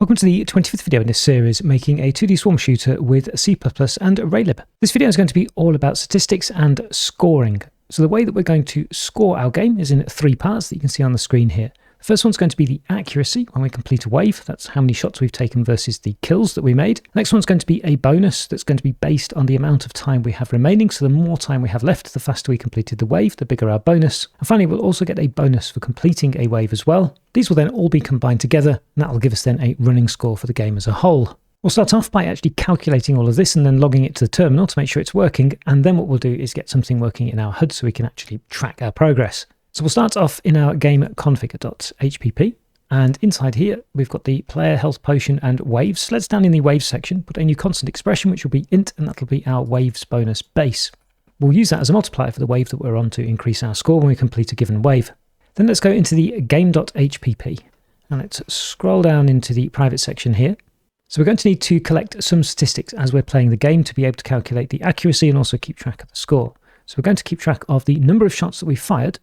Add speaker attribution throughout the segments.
Speaker 1: Welcome to the 25th video in this series, making a 2D swarm shooter with C++ and Raylib. This video is going to be all about statistics and scoring. So the way that we're going to score our game is in 3 parts that you can see on the screen here. The first one's going to be the accuracy when we complete a wave. That's how many shots we've taken versus the kills that we made. Next one's going to be a bonus that's going to be based on the amount of time we have remaining. So the more time we have left, the faster we completed the wave, the bigger our bonus. And finally, we'll also get a bonus for completing a wave as well. These will then all be combined together, and that will give us then a running score for the game as a whole. We'll start off by actually calculating all of this and then logging it to the terminal to make sure it's working. And then what we'll do is get something working in our HUD so we can actually track our progress. So we'll start off in our game config.hpp, and inside here we've got the player health potion and waves. Let's down in the waves section, put a new constant expression which will be int, and that'll be our waves bonus base. We'll use that as a multiplier for the wave that we're on to increase our score when we complete a given wave. Then let's go into the game.hpp, and let's scroll down into the private section here. So we're going to need to collect some statistics as we're playing the game to be able to calculate the accuracy and also keep track of the score. So we're going to keep track of the number of shots that we've fired.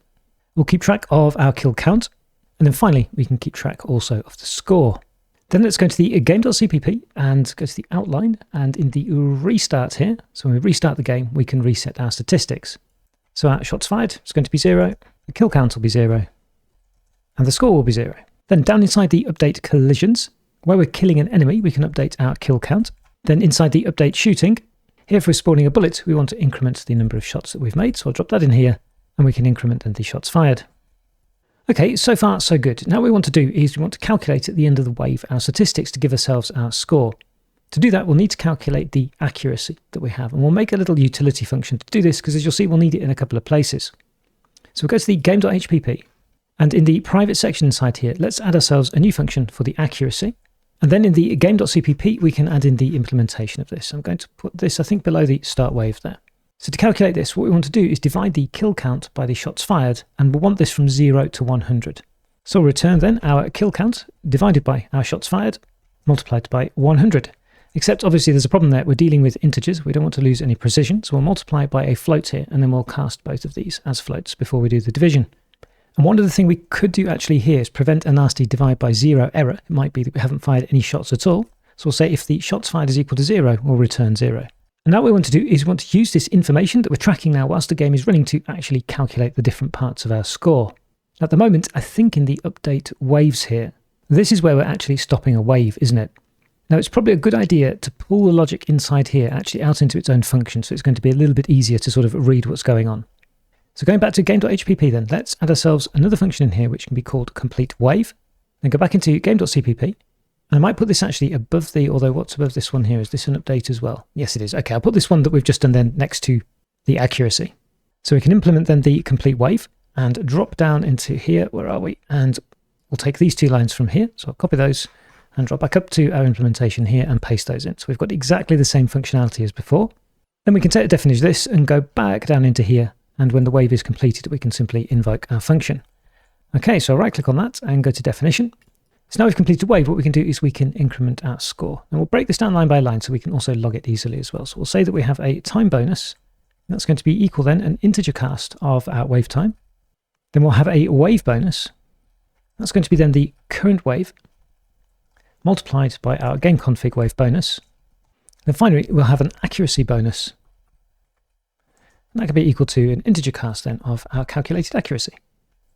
Speaker 1: We'll keep track of our kill count, and then finally we can keep track also of the score. Then let's go to the game.cpp and go to the outline, and in the restart here, so when we restart the game, we can reset our statistics. So our shots fired is going to be 0, the kill count will be 0, and the score will be 0. Then down inside the update collisions, where we're killing an enemy, we can update our kill count. Then inside the update shooting, here if we're spawning a bullet, we want to increment the number of shots that we've made, so I'll drop that in here, and we can increment the shots fired. Okay, so far so good. Now what we want to do is we want to calculate at the end of the wave our statistics to give ourselves our score. To do that, we'll need to calculate the accuracy that we have, and we'll make a little utility function to do this because, as you'll see, we'll need it in a couple of places. So we'll go to the game.hpp, and in the private section inside here, let's add ourselves a new function for the accuracy. And then in the game.cpp, we can add in the implementation of this. I'm going to put this, I think, below the start wave there. So to calculate this, what we want to do is divide the kill count by the shots fired, and we'll want this from 0 to 100. So we'll return then our kill count divided by our shots fired, multiplied by 100. Except obviously there's a problem there. We're dealing with integers. We don't want to lose any precision. So we'll multiply by a float here, and then we'll cast both of these as floats before we do the division. And one of the things we could do actually here is prevent a nasty divide by 0 error. It might be that we haven't fired any shots at all. So we'll say if the shots fired is equal to 0, we'll return 0. And now what we want to do is we want to use this information that we're tracking now whilst the game is running to actually calculate the different parts of our score. At the moment, I think in the update waves here, this is where we're actually stopping a wave, isn't it? Now it's probably a good idea to pull the logic inside here actually out into its own function, so it's going to be a little bit easier to sort of read what's going on. So going back to game.hpp then, let's add ourselves another function in here which can be called CompleteWave. Then go back into game.cpp. And I might put this actually above although what's above this one here? Is this an update as well? Yes, it is. Okay, I'll put this one that we've just done then next to the accuracy. So we can implement then the complete wave and drop down into here. Where are we? And we'll take these 2 lines from here. So I'll copy those and drop back up to our implementation here and paste those in. So we've got exactly the same functionality as before. Then we can take the definition of this and go back down into here. And when the wave is completed, we can simply invoke our function. Okay, so I'll right click on that and go to definition. So now we've completed a wave, what we can do is we can increment our score. And we'll break this down line by line so we can also log it easily as well. So we'll say that we have a time bonus. That's going to be equal then an integer cast of our wave time. Then we'll have a wave bonus. That's going to be then the current wave multiplied by our game config wave bonus. Then finally, we'll have an accuracy bonus. And that can be equal to an integer cast then of our calculated accuracy.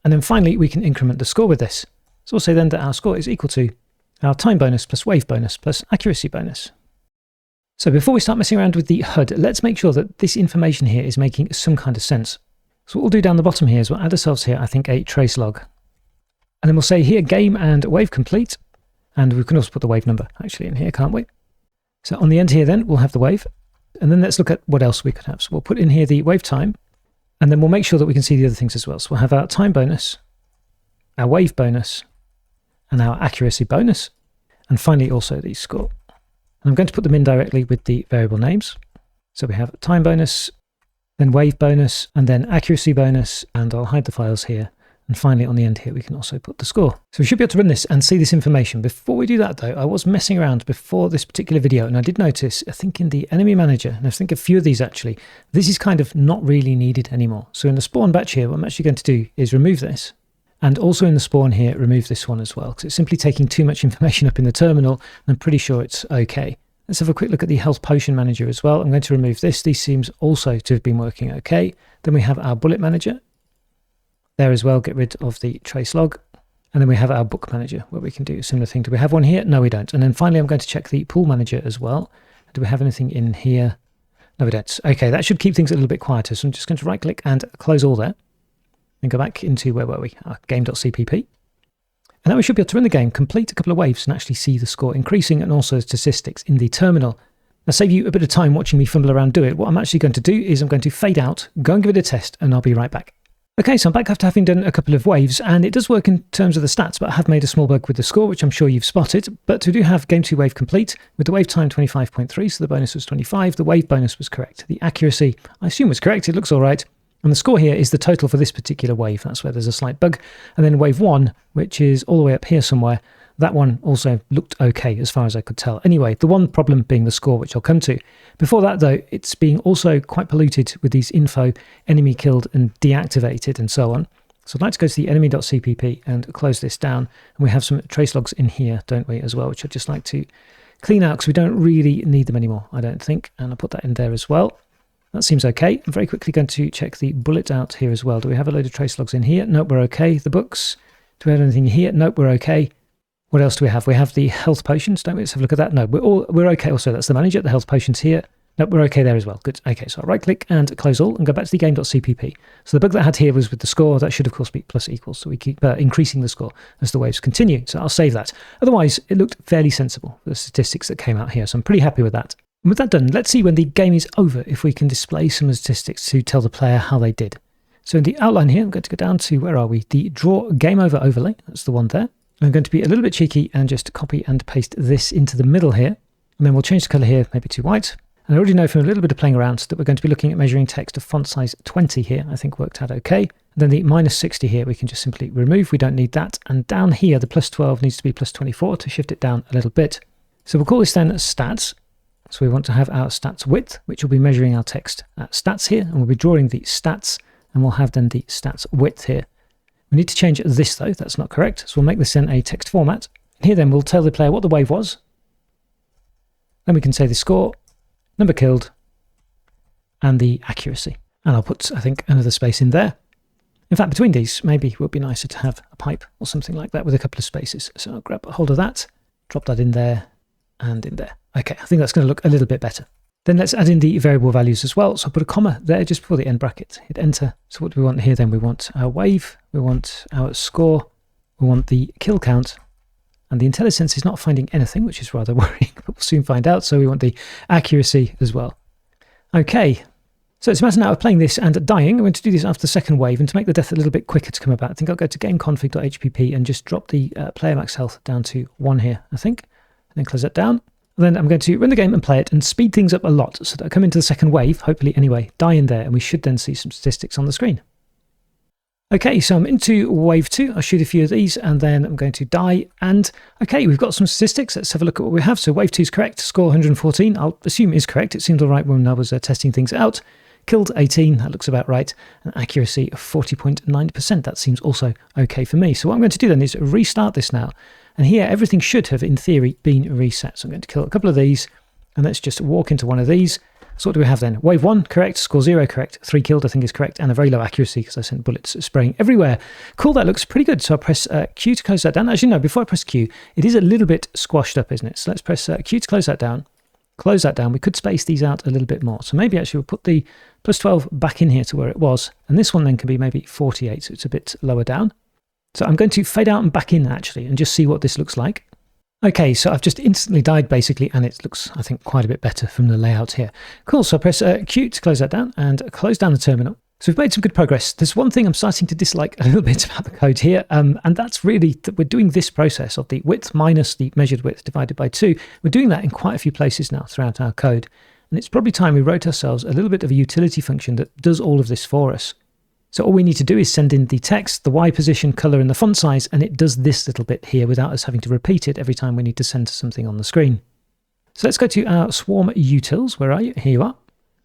Speaker 1: And then finally, we can increment the score with this. So we'll say then that our score is equal to our time bonus plus wave bonus plus accuracy bonus. So before we start messing around with the HUD, let's make sure that this information here is making some kind of sense. So what we'll do down the bottom here is we'll add ourselves here, I think, a trace log. And then we'll say here game and wave complete. And we can also put the wave number actually in here, can't we? So on the end here then, we'll have the wave. And then let's look at what else we could have. So we'll put in here the wave time. And then we'll make sure that we can see the other things as well. So we'll have our time bonus, our wave bonus, and our accuracy bonus, and finally also the score. And I'm going to put them in directly with the variable names. So we have time bonus, then wave bonus, and then accuracy bonus, and I'll hide the files here. And finally on the end here, we can also put the score. So we should be able to run this and see this information. Before we do that though, I was messing around before this particular video, and I did notice, I think in the enemy manager, and I think a few of these actually, this is kind of not really needed anymore. So in the spawn batch here, what I'm actually going to do is remove this. And also in the spawn here, remove this one as well, because it's simply taking too much information up in the terminal. I'm pretty sure it's okay. Let's have a quick look at the health potion manager as well. I'm going to remove this. These seems also to have been working okay. Then we have our bullet manager there as well. Get rid of the trace log. And then we have our book manager where we can do a similar thing. Do we have one here? No, we don't. And then finally, I'm going to check the pool manager as well. Do we have anything in here? No, we don't. Okay, that should keep things a little bit quieter. So I'm just going to right click and close all there. And go back into, where were we? Our game.cpp. And now we should be able to run the game, complete a couple of waves and actually see the score increasing and also statistics in the terminal. Now, save you a bit of time watching me fumble around do it. What I'm actually going to do is I'm going to fade out, go and give it a test, and I'll be right back. Okay, so I'm back after having done a couple of waves, and it does work in terms of the stats, but I have made a small bug with the score, which I'm sure you've spotted. But we do have Game 2 wave complete, with the wave time 25.3, so the bonus was 25. The wave bonus was correct. The accuracy, I assume, was correct. It looks all right. And the score here is the total for this particular wave. That's where there's a slight bug. And then wave 1, which is all the way up here somewhere, that one also looked okay as far as I could tell. Anyway, the one problem being the score, which I'll come to. Before that, though, it's being also quite polluted with these info, enemy killed and deactivated and so on. So I'd like to go to the enemy.cpp and close this down. And we have some trace logs in here, don't we, as well, which I'd just like to clean out because we don't really need them anymore, I don't think. And I'll put that in there as well. That seems okay. I'm very quickly going to check the bullet out here as well. Do we have a load of trace logs in here? Nope, we're okay. The books. Do we have anything here? Nope, we're okay. What else do we have? We have the health potions, don't we? Let's have a look at that. No, we're okay. Also, that's the manager. The health potions here. Nope, we're okay there as well. Good. Okay, so I'll right click and close all and go back to the game.cpp. So the bug that I had here was with the score. That should, of course, be plus equals. So we keep increasing the score as the waves continue. So I'll save that. Otherwise, it looked fairly sensible, the statistics that came out here. So I'm pretty happy with that. And with that done, let's see when the game is over if we can display some statistics to tell the player how they did. So in the outline here, I'm going to go down to, where are we? The draw game over overlay. That's the one there. I'm going to be a little bit cheeky and just copy and paste this into the middle here. And then we'll change the color here, maybe to white. And I already know from a little bit of playing around that we're going to be looking at measuring text of font size 20 here. I think worked out okay. And then the minus 60 here, we can just simply remove. We don't need that. And down here, the plus 12 needs to be plus 24 to shift it down a little bit. So we'll call this then stats. So we want to have our stats width, which will be measuring our text stats here. And we'll be drawing the stats. And we'll have then the stats width here. We need to change this though, that's not correct. So we'll make this in a text format. Here then we'll tell the player what the wave was. Then we can say the score, number killed, and the accuracy. And I'll put, I think, another space in there. In fact, between these, maybe it would be nicer to have a pipe or something like that with a couple of spaces. So I'll grab a hold of that, drop that in there, and in there. Okay, I think that's going to look a little bit better. Then let's add in the variable values as well. So I'll put a comma there just before the end bracket. Hit enter. So what do we want here then? We want our wave, we want our score, we want the kill count, and the IntelliSense is not finding anything, which is rather worrying, but we'll soon find out. So we want the accuracy as well. Okay, so it's a matter now of playing this and dying. I'm going to do this after the second wave, and to make the death a little bit quicker to come about, I think I'll go to gameconfig.hpp and just drop the player max health down to 1 here, I think, and then close that down. Then I'm going to run the game and play it and speed things up a lot so that I come into the second wave, hopefully anyway, die in there, and we should then see some statistics on the screen. Okay, so I'm into wave 2. I'll shoot a few of these and then I'm going to die. And okay, we've got some statistics. Let's have a look at what we have. So wave 2 is correct. Score 114. I'll assume is correct. It seemed all right when I was testing things out. Killed 18. That looks about right. And accuracy of 40.9%. That seems also okay for me. So what I'm going to do then is restart this now. And here, everything should have, in theory, been reset. So I'm going to kill a couple of these, and let's just walk into one of these. So what do we have then? Wave 1, correct. Score 0, correct. 3 killed, I think is correct. And a very low accuracy, because I sent bullets spraying everywhere. Cool, that looks pretty good. So I'll press Q to close that down. Actually, no, before I press Q, it is a little bit squashed up, isn't it? So let's press Q to close that down. Close that down. We could space these out a little bit more. So maybe actually we'll put the plus 12 back in here to where it was. And this one then can be maybe 48, so it's a bit lower down. So I'm going to fade out and back in actually and just see what this looks like. Okay, so I've just instantly died basically, and it looks, I think, quite a bit better from the layout here. Cool, so I press Q to close that down and close down the terminal. So we've made some good progress. There's one thing I'm starting to dislike a little bit about the code here, and that's really that we're doing this process of the width minus the measured width divided by 2. We're doing that in quite a few places now throughout our code. And it's probably time we wrote ourselves a little bit of a utility function that does all of this for us. So all we need to do is send in the text, the Y position, color, and the font size, and it does this little bit here without us having to repeat it every time we need to send something on the screen. So let's go to our swarm utils. Where are you? Here you are.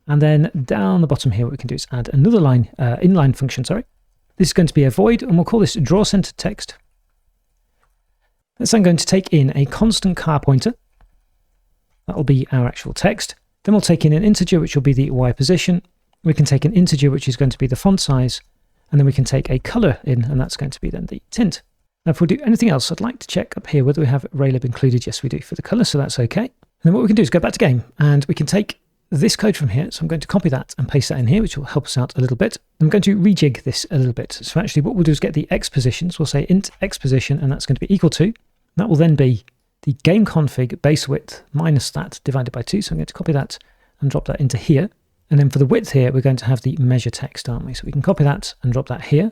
Speaker 1: And then down the bottom here, what we can do is add another line, inline function, sorry. This is going to be a void, and we'll call this draw centered text. That's then going to take in a constant car pointer. That will be our actual text. Then we'll take in an integer, which will be the Y position. We can take an integer, which is going to be the font size, and then we can take a color in, and that's going to be then the tint. Now, if we do anything else, I'd like to check up here whether we have Raylib included. Yes, we do for the color, so that's okay. And then what we can do is go back to game, and we can take this code from here. So I'm going to copy that and paste that in here, which will help us out a little bit. I'm going to rejig this a little bit. So actually what we'll do is get the X positions. We'll say int X position, and that's going to be equal to, that will then be the game config base width minus that divided by 2. So I'm going to copy that and drop that into here. And then for the width here, we're going to have the measure text, aren't we? So we can copy that and drop that here.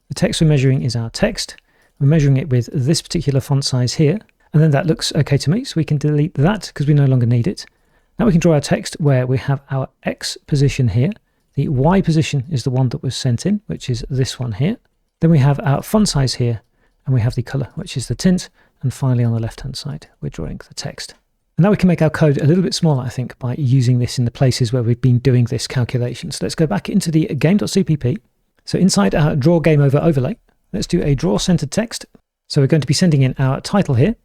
Speaker 1: The text we're measuring is our text. We're measuring it with this particular font size here. And then that looks okay to me. So we can delete that because we no longer need it. Now we can draw our text where we have our X position here. The Y position is the one that was sent in, which is this one here. Then we have our font size here, and we have the color, which is the tint. And finally, on the left-hand side, we're drawing the text. And now we can make our code a little bit smaller, I think, by using this in the places where we've been doing this calculation. So let's go back into the game.cpp. So inside our draw game over overlay, let's do a draw centered text. So we're going to be sending in our title here.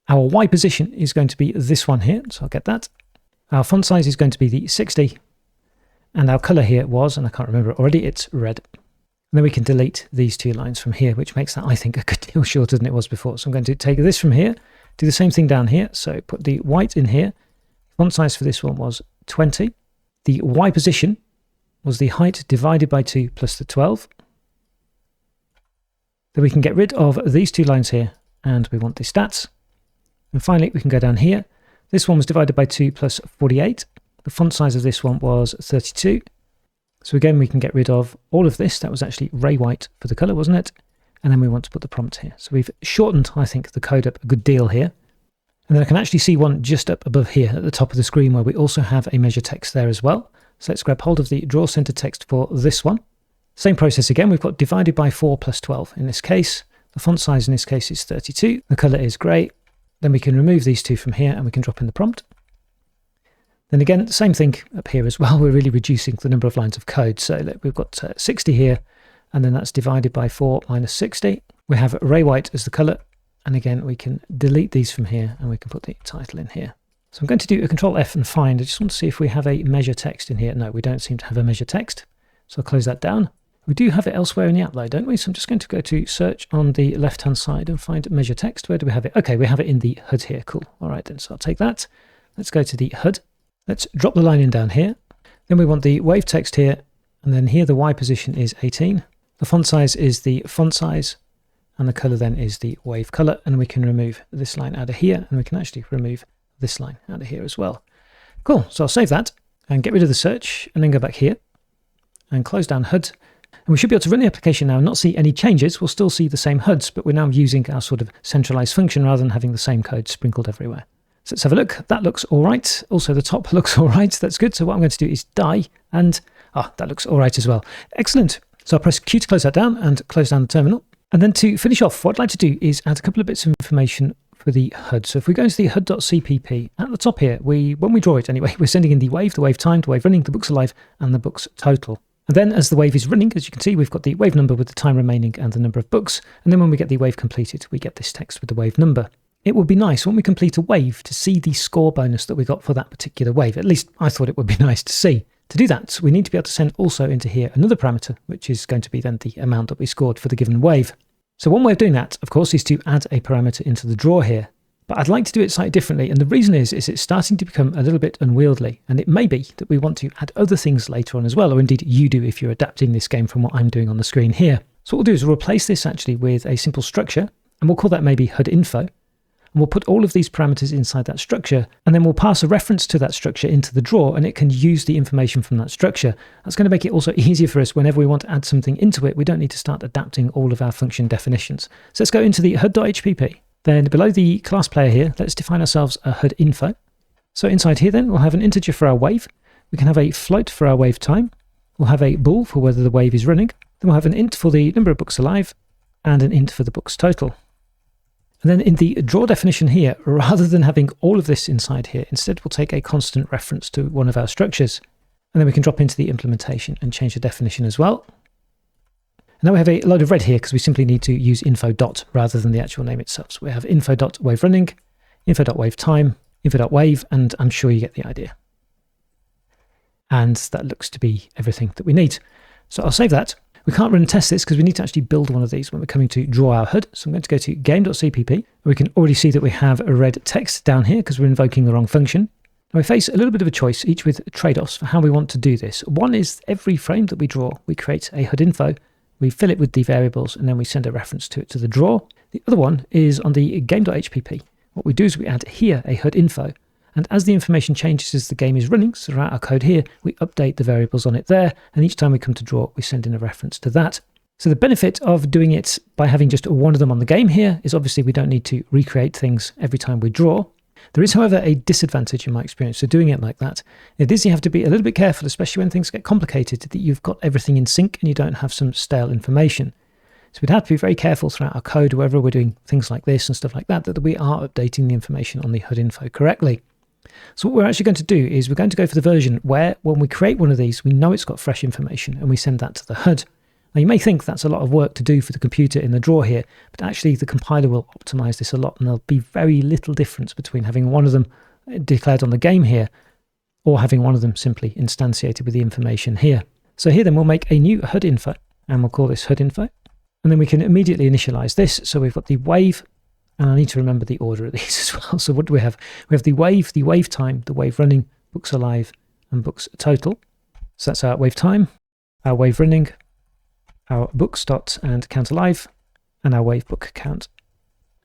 Speaker 1: Our Y position is going to be this one here. So I'll get that. Our font size is going to be the 60. And our color here was, and I can't remember it already, it's red. And then we can delete these 2 lines from here, which makes that, I think, a good deal shorter than it was before. So I'm going to take this from here, do the same thing down here. So put the white in here. Font size for this one was 20. The Y position was the height divided by 2 plus the 12. Then we can get rid of these 2 lines here, and we want the stats. And finally, we can go down here. This one was divided by 2 plus 48. The font size of this one was 32. So again, we can get rid of all of this. That was actually Ray White for the color, wasn't it? And then we want to put the prompt here. So we've shortened, I think, the code up a good deal here. And then I can actually see one just up above here at the top of the screen where we also have a measure text there as well. So let's grab hold of the draw center text for this one. Same process again. We've got divided by 4 plus 12 in this case. The font size in this case is 32. The color is gray. Then we can remove these 2 from here and we can drop in the prompt. Then again, same thing up here as well. We're really reducing the number of lines of code. So look, we've got 60 here, and then that's divided by 4 minus 60. We have Ray White as the color. And again, we can delete these from here and we can put the title in here. So I'm going to do a Control F and find. I just want to see if we have a measure text in here. No, we don't seem to have a measure text. So I'll close that down. We do have it elsewhere in the app though, don't we? So I'm just going to go to search on the left-hand side and find measure text. Where do we have it? Okay, we have it in the HUD here. Cool. All right then, so I'll take that. Let's go to the HUD. Let's drop the line in down here. Then we want the wave text here. And then here the Y position is 18. The font size is the font size. And the color then is the wave color. And we can remove this line out of here. And we can actually remove this line out of here as well. Cool. So I'll save that and get rid of the search and then go back here and close down HUD. And we should be able to run the application now and not see any changes. We'll still see the same HUDs, but we're now using our sort of centralized function rather than having the same code sprinkled everywhere. So let's have a look. That looks all right. Also, the top looks all right. That's good. So what I'm going to do is die, and that looks all right as well. Excellent. So I'll press Q to close that down and close down the terminal. And then to finish off, what I'd like to do is add a couple of bits of information for the HUD. So if we go into the HUD.cpp, at the top here, when we draw it anyway, we're sending in the wave time, the wave running, the books alive, and the books total. And then as the wave is running, as you can see, we've got the wave number with the time remaining and the number of books. And then when we get the wave completed, we get this text with the wave number. It would be nice when we complete a wave to see the score bonus that we got for that particular wave. At least I thought it would be nice to see. To do that, we need to be able to send also into here another parameter, which is going to be then the amount that we scored for the given wave. So one way of doing that, of course, is to add a parameter into the draw here. But I'd like to do it slightly differently. And the reason is it's starting to become a little bit unwieldy. And it may be that we want to add other things later on as well, or indeed you do if you're adapting this game from what I'm doing on the screen here. So what we'll do is we'll replace this actually with a simple structure, and we'll call that maybe HUDInfo. And we'll put all of these parameters inside that structure, and then we'll pass a reference to that structure into the draw, and it can use the information from that structure. That's going to make it also easier for us whenever we want to add something into it. We don't need to start adapting all of our function definitions. So let's go into the HUD.hpp. Then below the class player here, let's define ourselves a HUDInfo. So inside here then, we'll have an integer for our wave. We can have a float for our wave time. We'll have a bool for whether the wave is running. Then we'll have an int for the number of books alive and an int for the books total. And then in the draw definition here, rather than having all of this inside here, instead we'll take a constant reference to one of our structures. And then we can drop into the implementation and change the definition as well. Now we have a load of red here because we simply need to use info dot rather than the actual name itself. So we have info.wave running, info.wave time, info.wave, and I'm sure you get the idea. And that looks to be everything that we need. So I'll save that. We can't run and test this because we need to actually build one of these when we're coming to draw our HUD. So I'm going to go to game.cpp. We can already see that we have a red text down here because we're invoking the wrong function. And we face a little bit of a choice, each with trade-offs for how we want to do this. One is every frame that we draw, we create a HUDinfo, we fill it with the variables, and then we send a reference to it to the draw. The other one is on the game.hpp. What we do is we add here a HUDinfo. And as the information changes as the game is running, so throughout our code here, we update the variables on it there, and each time we come to draw, we send in a reference to that. So the benefit of doing it by having just one of them on the game here is obviously we don't need to recreate things every time we draw. There is, however, a disadvantage in my experience to doing it like that. It is you have to be a little bit careful, especially when things get complicated, that you've got everything in sync and you don't have some stale information. So we'd have to be very careful throughout our code, wherever we're doing things like this and stuff like that, that we are updating the information on the HUDinfo correctly. So what we're actually going to do is we're going to go for the version where when we create one of these, we know it's got fresh information and we send that to the HUD. Now you may think that's a lot of work to do for the computer in the draw here, but actually the compiler will optimize this a lot and there'll be very little difference between having one of them declared on the game here or having one of them simply instantiated with the information here. So here then we'll make a new HUDinfo and we'll call this HUDinfo. And then we can immediately initialize this. So we've got the wave, and I need to remember the order of these as well. So what do we have? We have the wave time, the wave running, books alive, and books total. So that's our wave time, our wave running, our books dot and count alive, and our wave book count.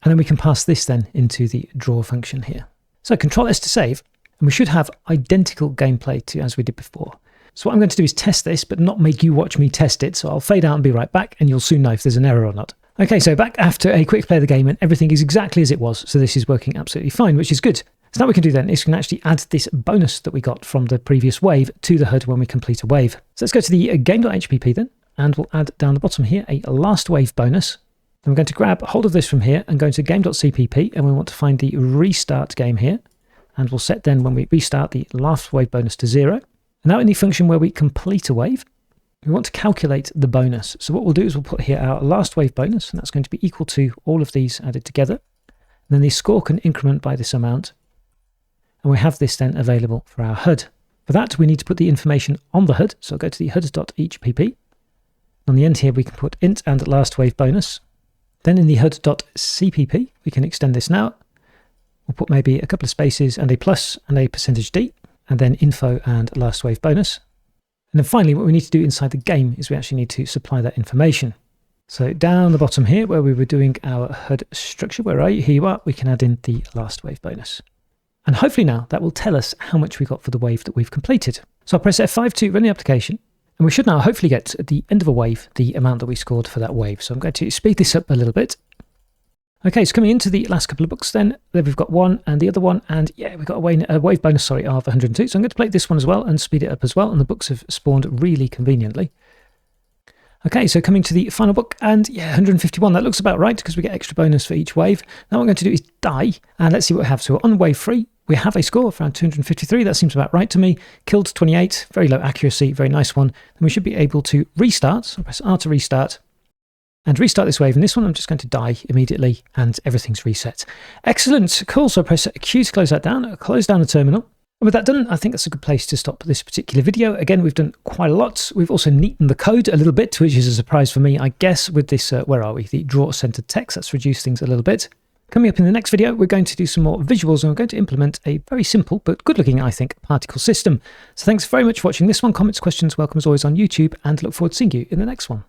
Speaker 1: And then we can pass this then into the draw function here. So Control S to save, and we should have identical gameplay to as we did before. So what I'm going to do is test this, but not make you watch me test it. So I'll fade out and be right back, and you'll soon know if there's an error or not. Okay, so back after a quick play of the game, and everything is exactly as it was. So this is working absolutely fine, which is good. So now what we can do then is we can actually add this bonus that we got from the previous wave to the HUD when we complete a wave. So let's go to the game.hpp then, and we'll add down the bottom here a last wave bonus. Then we're going to grab hold of this from here and go into game.cpp, and we want to find the restart game here. And we'll set then when we restart the last wave bonus to 0. And now in the function where we complete a wave, we want to calculate the bonus. So what we'll do is we'll put here our last wave bonus, and that's going to be equal to all of these added together. And then the score can increment by this amount. And we have this then available for our HUD. For that, we need to put the information on the HUD. So I'll go to the HUD.hpp. On the end here, we can put int and last wave bonus. Then in the HUD.cpp, we can extend this now. We'll put maybe a couple of spaces and a plus and a %d, and then info and last wave bonus. And then finally, what we need to do inside the game is we actually need to supply that information. So down the bottom here, where we were doing our HUD structure, where are you? Here you are, we can add in the last wave bonus. And hopefully now that will tell us how much we got for the wave that we've completed. So I'll press F5 to run the application. And we should now hopefully get at the end of a wave the amount that we scored for that wave. So I'm going to speed this up a little bit. Okay, so coming into the last couple of books then, there we've got one and the other one, and yeah, we've got a wave bonus, of 102. So I'm going to play this one as well and speed it up as well, and the books have spawned really conveniently. Okay, so coming to the final book, and yeah, 151, that looks about right because we get extra bonus for each wave. Now what I'm going to do is die, and let's see what we have. So we're on wave 3, we have a score of around 253, that seems about right to me. Killed 28, very low accuracy, very nice one. And we should be able to restart, so I'll press R to restart. And restart this wave, and this one I'm just going to die immediately, and everything's reset. Excellent, cool, so I press Q to close that down, close down the terminal. And with that done, I think that's a good place to stop this particular video. Again, we've done quite a lot. We've also neatened the code a little bit, which is a surprise for me, I guess, with this, where are we? The draw-centered text, that's reduced things a little bit. Coming up in the next video, we're going to do some more visuals, and we're going to implement a very simple but good-looking, I think, particle system. So thanks very much for watching this one. Comments, questions, welcome as always on YouTube, and look forward to seeing you in the next one.